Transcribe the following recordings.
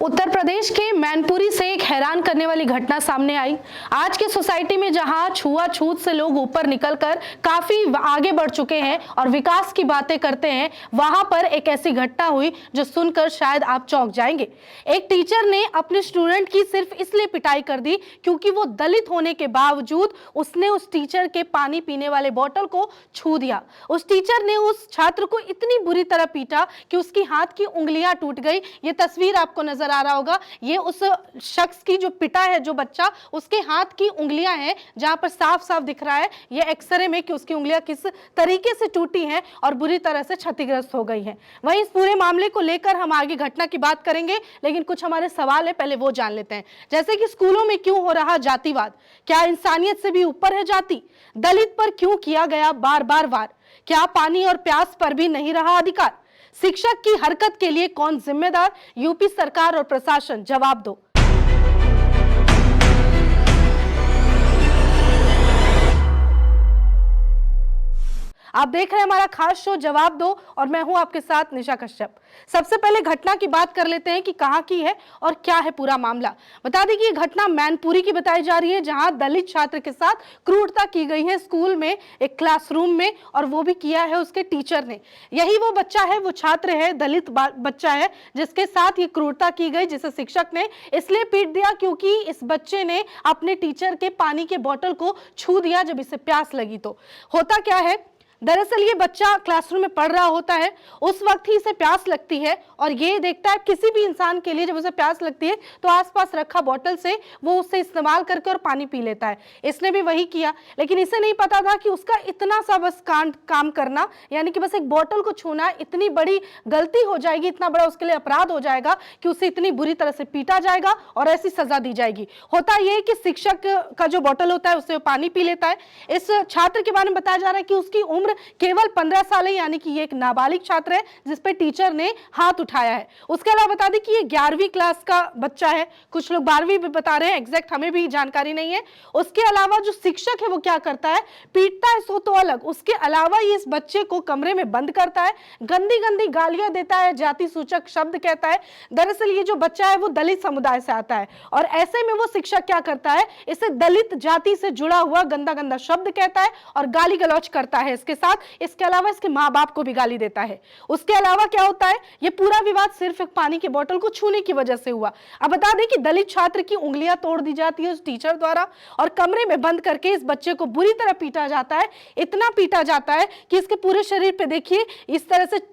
उत्तर प्रदेश के मैनपुरी से एक हैरान करने वाली घटना सामने आई। आज की सोसाइटी में जहां छुआछूत से लोग ऊपर निकलकर काफी आगे बढ़ चुके हैं और विकास की बातें करते हैं, वहां पर एक ऐसी घटना हुई जो सुनकर शायद आप चौंक जाएंगे। एक टीचर ने अपने स्टूडेंट की सिर्फ इसलिए पिटाई कर दी क्योंकि वो दलित होने के बावजूद उसने उस टीचर के पानी पीने वाले बोतल को छू दिया। उस टीचर ने उस छात्र को इतनी बुरी तरह पीटा कि उसकी हाथ की उंगलियां टूट गई। ये तस्वीर आपको नजर आ रहा होगा, ये उस शख्स की जो पिटा है जो बच्चा, उसके हाथ की उंगलियां हैं, जहां पर साफ साफ दिख रहा है ये एक्सरे में कि उसकी उंगलियां किस तरीके से टूटी हैं और बुरी तरह से क्षतिग्रस्त हो गई हैं। वहीं इस पूरे मामले को लेकर हम आगे घटना की बात करेंगे, लेकिन कुछ हमारे सवाल है, पहले वो जान लेते हैं। जैसे कि स्कूलों में क्यों हो रहा जातिवाद? क्या इंसानियत से भी ऊपर है जाति? दलित पर क्यों किया गया बार बार वार? क्या पानी और प्यास पर भी नहीं रहा अधिकार? शिक्षक की हरकत के लिए कौन जिम्मेदार? यूपी सरकार और प्रशासन, जवाब दो। आप देख रहे हैं हमारा खास शो जवाब दो और मैं हूं आपके साथ निशा कश्यप। सबसे पहले घटना की बात कर लेते हैं कि कहां की है और क्या है पूरा मामला। बता दें कि ये घटना मैनपुरी की बताई जा रही है, जहां दलित छात्र के साथ क्रूरता की गई है स्कूल में, एक क्लासरूम में, और वो भी किया है उसके टीचर ने। यही वो बच्चा है, वो छात्र है, दलित बच्चा है जिसके साथ ये क्रूरता की गई, जिसे शिक्षक ने इसलिए पीट दिया क्योंकि इस बच्चे ने अपने टीचर के पानी के बोतल को छू दिया जब इसे प्यास लगी। तो होता क्या है, दरअसल ये बच्चा क्लासरूम में पढ़ रहा होता है, उस वक्त ही इसे प्यास लगती है और ये देखता है किसी भी इंसान के लिए जब उसे प्यास लगती है तो आसपास रखा बोतल से वो उससे इस्तेमाल करके और पानी पी लेता है। इसने भी वही किया, लेकिन इसे नहीं पता था कि उसका इतना सा बस काम करना, यानी कि बस एक बोतल को छूना इतनी बड़ी गलती हो जाएगी, इतना बड़ा उसके लिए अपराध हो जाएगा कि उसे इतनी बुरी तरह से पीटा जाएगा और ऐसी सजा दी जाएगी। होता यह कि शिक्षक का जो बोतल होता है उससे पानी पी लेता है। इस छात्र के बारे में बताया जा रहा है कि उसकी उम्र केवल 15 साल है, यानी कि ये एक नाबालिग छात्र है जिस पे टीचर ने हाथ उठाया है। उसके अलावा बता दें कि ये 11वीं क्लास का बच्चा है, कुछ लोग 12वीं भी बता रहे हैं, एग्जैक्ट हमें भी जानकारी नहीं है। उसके अलावा जो शिक्षक है वो क्या करता है, पीटता है सो तो अलग, उसके अलावा ये इस बच्चे को कमरे में बंद करता है, गंदी गंदी गालियां देता है, जाति सूचक शब्द कहता है। दरअसल ये जो बच्चा है वो दलित समुदाय से आता है और ऐसे में वो शिक्षक क्या करता है, इसे दलित जाति से जुड़ा हुआ गंदा गंदा शब्द कहता है और गाली गलौज करता है इसके साथ। इसके अलावा इसके माँ बाप को भी गाली देता है। उसके अलावा क्या होता है, ये पूरा विवाद सिर्फ एक पानी की बोतल को छूने की वजह से हुआ। अब बता दें कि दलित छात्र की उंगलियां तोड़ दी जाती है उस टीचर द्वारा और कमरे में बंद करके इस बच्चे को बुरी तरह पीटा जाता है। इतना पीटा जाता है कि इसके पूरे शरीर पे देखिए इस तरह से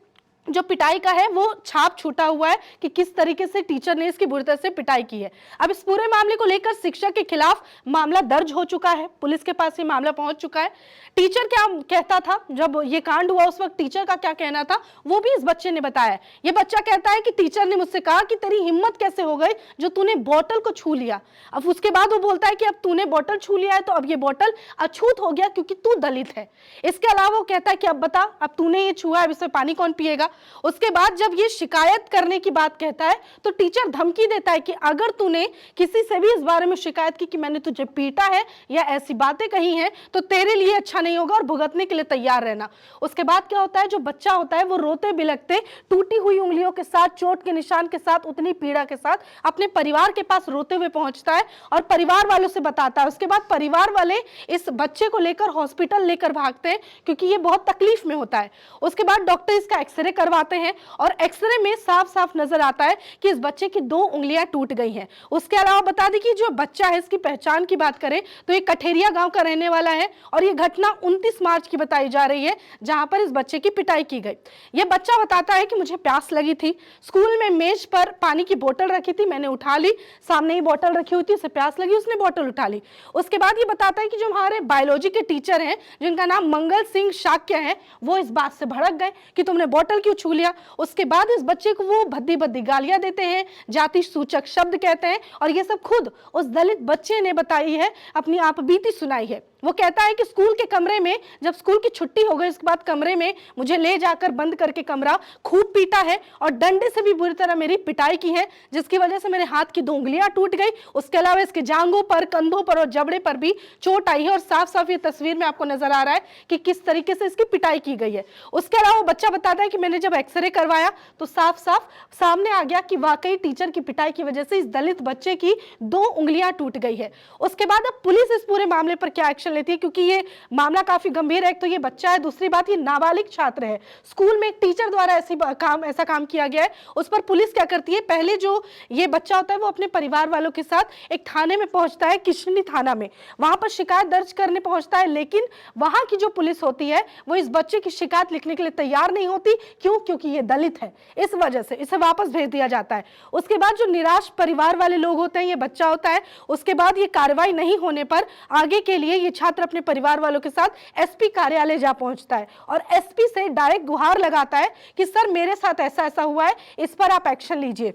जो पिटाई का है वो छाप छूटा हुआ है कि किस तरीके से टीचर ने इसकी बुरी तरह से पिटाई की है। अब इस पूरे मामले को लेकर शिक्षक के खिलाफ मामला दर्ज हो चुका है, पुलिस के पास ये मामला पहुंच चुका है। टीचर क्या कहता था जब ये कांड हुआ, उस वक्त टीचर का क्या कहना था वो भी इस बच्चे ने बताया। ये बच्चा कहता है कि टीचर ने मुझसे कहा कि तेरी हिम्मत कैसे हो गई जो तूने बोतल को छू लिया। अब उसके बाद वो बोलता है कि अब तूने बोतल छू लिया है तो अब ये बोतल अछूत हो गया क्योंकि तू दलित है। इसके अलावा वो कहता है कि अब बता, अब तूने ये छुआ, अब इसमें पानी कौन पिएगा। उसके बाद जब ये शिकायत करने की बात कहता है तो टीचर धमकी देता है कि अगर तूने किसी से भी इस बारे में शिकायत की कि मैंने तुझे पीटा है या ऐसी बातें कही हैं तो तेरे लिए अच्छा नहीं होगा और भुगतने के लिए तैयार रहना। उसके बाद क्या होता है, जो बच्चा होता है वो रोते बिलखते टूटी हुई उंगलियों के साथ, चोट के निशान के साथ, उतनी पीड़ा के साथ अपने परिवार के पास रोते हुए पहुंचता है और परिवार वालों से बताता है। उसके बाद परिवार वाले इस बच्चे को लेकर हॉस्पिटल लेकर भागते हैं क्योंकि ये बहुत तकलीफ में होता है। उसके बाद डॉक्टर इसका एक्सरे करवाते हैं और एक्सरे में साफ साफ नजर आता है कि इस बच्चे की 2 उंगलियां टूट गई हैं। उसके अलावा बता दें कि जो बच्चा है इसकी पहचान की बात करें तो ये कठेरिया गांव का रहने वाला है और ये घटना 29 मार्च की बताई जा रही है जहां पर इस बच्चे की पिटाई की गई। ये बच्चा बताता है कि मुझे प्यास लगी थी, स्कूल में मेज पर पानी की बोतल रखी थी, मैंने उठा ली, सामने ही बोतल रखी हुई थी, उसे प्यास लगी, उसने बोतल उठा ली। उसके बाद ये बताता है कि जो हमारे बायोलॉजी के टीचर हैं जिनका नाम मंगल सिंह शाक्य है, वो इस बात से भड़क गए कि तुमने बोतल क्यों छू लिया। उसके बाद इस बच्चे को वो भद्दी भद्दी गालियां देते हैं, जाति सूचक शब्द कहते हैं और ये सब खुद उस दलित बच्चे ने बताई है, अपनी आप बीती सुनाई है। वो कहता है कि स्कूल के कमरे में जब स्कूल की छुट्टी हो गई उसके बाद कमरे में मुझे ले जाकर बंद करके कमरा खूब पीटा है और डंडे से भी बुरी तरह मेरी पिटाई की है, जिसकी वजह से मेरे हाथ की 2 उंगलियां टूट गई। उसके अलावा इसके जांघों पर, कंधों पर और जबड़े पर भी चोट आई है और साफ साफ ये तस्वीर में आपको नजर आ रहा है कि किस तरीके से इसकी पिटाई की गई है। उसके अलावा बच्चा बताता है कि मैंने जब एक्सरे करवाया तो साफ साफ सामने आ गया कि वाकई टीचर की पिटाई की वजह से इस दलित बच्चे की 2 उंगलियां टूट गई है। उसके बाद अब पुलिस इस पूरे मामले पर क्या एक्शन लेती है, क्योंकि ये मामला काफी गंभीर है। एक तो ये बच्चा है, दूसरी बात ये नाबालिग छात्र है, स्कूल में एक टीचर द्वारा ऐसा काम किया गया है। उस पर पुलिस क्या करती है, पहले जो ये बच्चा होता है वो अपने परिवार वालों के साथ एक थाने में पहुंचता है, किशनी थाना में, वहां पर शिकायत दर्ज करने पहुंचता है। लेकिन वहां की जो पुलिस होती है वो इस बच्चे की शिकायत लिखने के लिए तैयार नहीं होती। क्यों? क्योंकि ये दलित है, इस वजह से इसे वापस भेज दिया जाता है। उसके बाद जो निराश परिवार वाले लोग होते हैं, ये बच्चा होता है, उसके बाद ये कार्रवाई नहीं होने पर आगे के लिए ये छात्र अपने परिवार वालों के साथ एसपी कार्यालय जा पहुंचता है और एसपी से डायरेक्ट गुहार लगाता है कि सर मेरे साथ ऐसा ऐसा हुआ है, इस पर आप एक्शन लीजिए।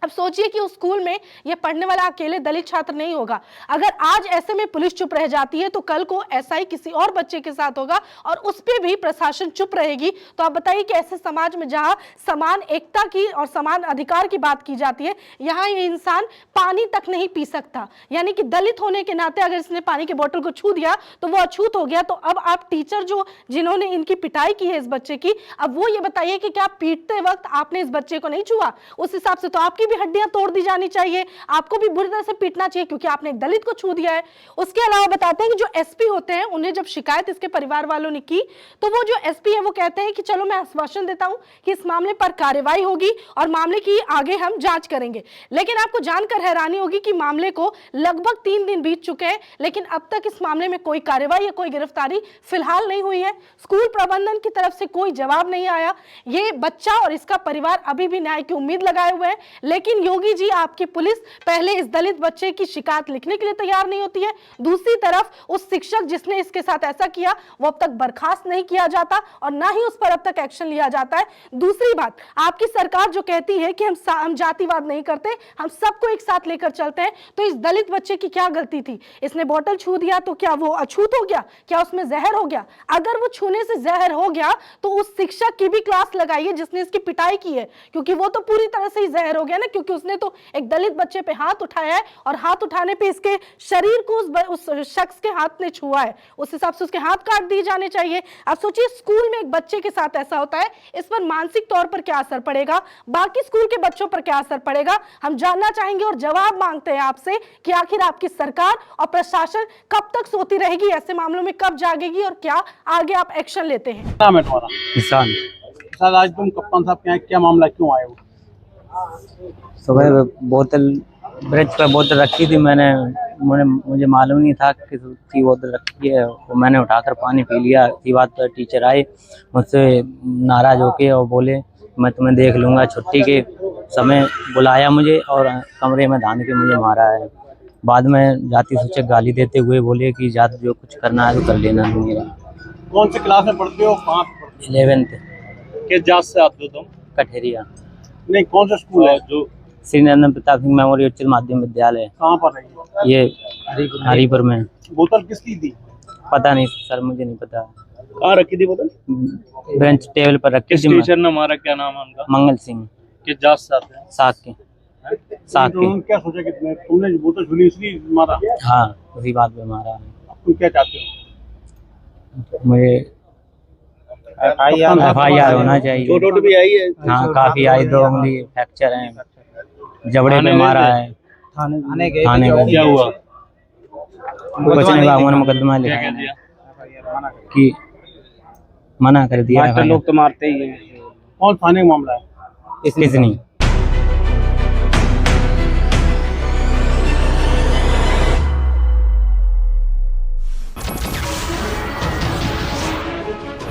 अब सोचिए कि उस स्कूल में ये पढ़ने वाला अकेले दलित छात्र नहीं होगा। अगर आज ऐसे में पुलिस चुप रह जाती है तो कल को ऐसा ही किसी और बच्चे के साथ होगा और उस पर भी प्रशासन चुप रहेगी। तो आप बताइए कि ऐसे समाज में जहां समान एकता की और समान अधिकार की बात की जाती है, यहाँ ये इंसान पानी तक नहीं पी सकता। यानी कि दलित होने के नाते अगर इसने पानी के बोतल को छू दिया तो वो अछूत हो गया। तो अब आप टीचर जिन्होंने इनकी पिटाई की है इस बच्चे की, अब वो ये बताइए कि क्या पीटते वक्त आपने इस बच्चे को नहीं छुआ? उस हिसाब से तो आपकी भी हड्डियां तोड़ दी जानी चाहिए, आपको भी बुरी तरह से पीटना चाहिए क्योंकि आपने एक दलित को छू दिया है। उसके अलावा बताते हैं कि जो एसपी होते हैं उन्हें जब शिकायत इसके परिवार वालों ने की तो वो जो एसपी है वो कहते हैं कि चलो मैं आश्वासन देता हूं कि इस मामले पर कार्रवाई होगी और मामले की आगे हम जांच करेंगे। लेकिन आपको जानकर हैरानी होगी कि मामले को लगभग 3 दिन बीत चुके हैं, लेकिन अब तक इस मामले में कोई कार्रवाई या कोई गिरफ्तारी फिलहाल नहीं हुई है। स्कूल प्रबंधन की तरफ से कोई जवाब नहीं आया। ये बच्चा और इसका परिवार अभी भी न्याय की उम्मीद लगाए हुए हैं। लेकिन योगी जी, आपकी पुलिस पहले इस दलित बच्चे की शिकायत लिखने के लिए तैयार नहीं होती है, दूसरी तरफ उस शिक्षक जिसने इसके साथ ऐसा किया वो अब तक बर्खास्त नहीं किया जाता और ना ही उस पर अब तक एक्शन लिया जाता है। दूसरी बात, आपकी सरकार जो कहती है कि हम जातिवाद नहीं करते, हम सबको एक साथ लेकर चलते हैं, तो इस दलित बच्चे की क्या गलती थी? इसने बोतल छू दिया तो क्या वो अछूत हो गया? क्या उसमें जहर हो गया? अगर वो छूने से जहर हो गया तो उस शिक्षक की भी क्लास लगाइए जिसने इसकी पिटाई की है, क्योंकि वो तो पूरी तरह से ही जहर हो गया ना, क्योंकि उसने तो एक दलित बच्चे पे हाथ उठाया है और हाथ उठाने पे इसके शरीर को उस शख्स के हाथ ने छुआ है, उस हिसाब से उसके हाथ काट दिए जाने चाहिए। अब सोचिए स्कूल में एक बच्चे के साथ ऐसा होता है, इस पर मानसिक तौर पर क्या असर पड़ेगा, बाकी स्कूल के बच्चों पर क्या असर पड़ेगा, हम जानना चाहेंगे और जवाब मांगते हैं आपसे कि आखिर आपकी सरकार और प्रशासन कब तक सोती रहेगी, ऐसे मामलों में कब जागेगी और क्या आगे आप एक्शन लेते हैं? नाम है तुम्हारा? किसान। सर आज तुम कप्तान साहब के यहाँ क्या मामला, क्यों आए हो? सुबह बोतल ब्रिज पर बोतल रखी थी, मुझे मालूम नहीं था कि किसकी बोतल रखी है, वो मैंने उठाकर पानी पी लिया। इसी बात पर टीचर आए मुझसे नाराज होके और बोले मैं तुम्हें देख लूँगा। छुट्टी के समय बुलाया मुझे और कमरे में धान के मुझे मारा है। बाद में जाति सूचक गाली देते हुए बोले कि जा जो कुछ करना है तो कर लेना। मेरा कौन सी क्लास में पढ़ते हो, कहाँ पे पढ़ते 11th हो? किस जात से आते हो तुम? कठेरिया। नहीं, कौन सा स्कूल है? जो श्री नरेंद्र प्रताप सिंह मेमोरियल उच्च माध्यमिक विद्यालय। कहाँ पर है ये हरीपुर में। बोतल किसकी थी? पता नहीं सर, मुझे नहीं पता। कहाँ रखी थी बोतल? बेंच टेबल पर रखी किस थी। टीचर ने मारा, क्या नाम है उनका? मंगल सिंह। किस जात से आते हैं? साग के। उन्होंने क्या सोचा कि तुमने बोतल छुली इसलिए मारा? हाँ, उसी बात पे मारा। तुम क्या चाहते हो? मुझे FIR होना चाहिए। चोट भी आई है? हाँ, काफी आई, 2 उंगली फ्रैक्चर है, जबड़े पे मारा है। थाने क्या हुआ? कुछ नहीं हुआ, उन्होंने मुकदमा लिखा है कि मना कर दिया। लोग तो मारते ही हैं। कौन थाने का मामला है? इसलिए नहीं।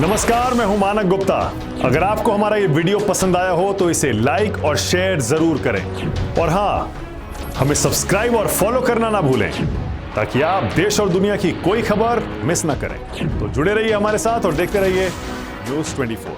नमस्कार, मैं हूं मानक गुप्ता। अगर आपको हमारा ये वीडियो पसंद आया हो तो इसे लाइक और शेयर जरूर करें और हाँ, हमें सब्सक्राइब और फॉलो करना ना भूलें ताकि आप देश और दुनिया की कोई खबर मिस ना करें। तो जुड़े रहिए हमारे साथ और देखते रहिए News 24।